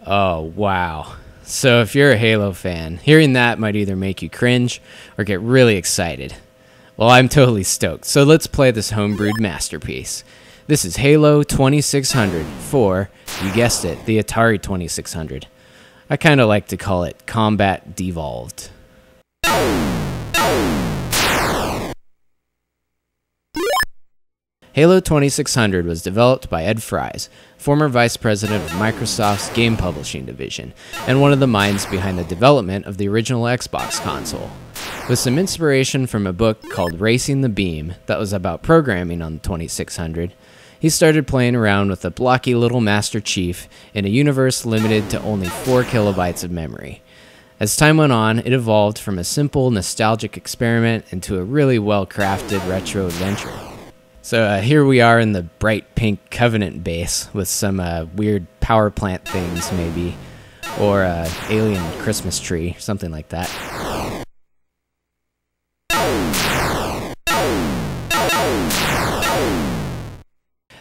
Oh, wow. So if you're a Halo fan, hearing that might either make you cringe or get really excited. Well, I'm totally stoked, so let's play this homebrewed masterpiece. This is Halo 2600 for, you guessed it, the Atari 2600. I kind of like to call it Combat Devolved. Halo 2600 was developed by Ed Fries, former vice president of Microsoft's game publishing division, and one of the minds behind the development of the original Xbox console. With some inspiration from a book called Racing the Beam that was about programming on the 2600, he started playing around with a blocky little Master Chief in a universe limited to only 4 kilobytes of memory. As time went on, it evolved from a simple, nostalgic experiment into a really well-crafted retro adventure. So here we are in the bright pink Covenant base with some weird power plant things maybe, or alien Christmas tree, something like that.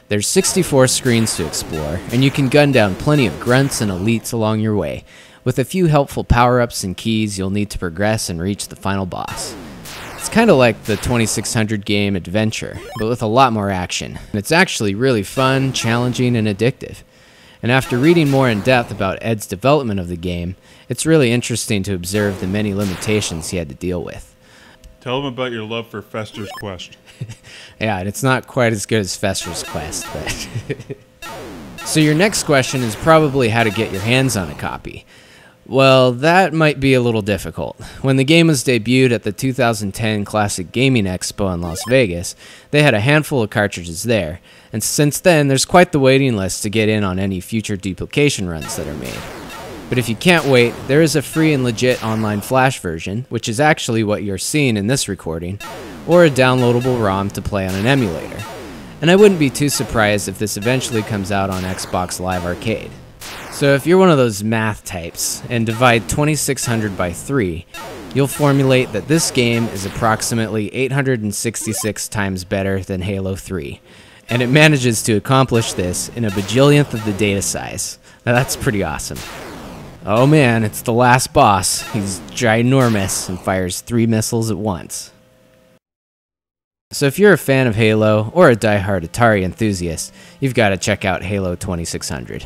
There's 64 screens to explore, and you can gun down plenty of grunts and elites along your way. With a few helpful power-ups and keys, you'll need to progress and reach the final boss. It's kind of like the 2600 game Adventure, but with a lot more action. And it's actually really fun, challenging, and addictive. And after reading more in depth about Ed's development of the game, it's really interesting to observe the many limitations he had to deal with. Tell them about your love for Fester's Quest. Yeah, and it's not quite as good as Fester's Quest, but... So your next question is probably how to get your hands on a copy. Well, that might be a little difficult. When the game was debuted at the 2010 Classic Gaming Expo in Las Vegas, they had a handful of cartridges there, and since then there's quite the waiting list to get in on any future duplication runs that are made. But if you can't wait, there is a free and legit online flash version, which is actually what you're seeing in this recording, or a downloadable ROM to play on an emulator. And I wouldn't be too surprised if this eventually comes out on Xbox Live Arcade. So if you're one of those math types and divide 2600 by 3, you'll formulate that this game is approximately 866 times better than Halo 3. And it manages to accomplish this in a bajillionth of the data size. Now that's pretty awesome. Oh man, it's the last boss. He's ginormous and fires 3 missiles at once. So if you're a fan of Halo or a diehard Atari enthusiast, you've got to check out Halo 2600.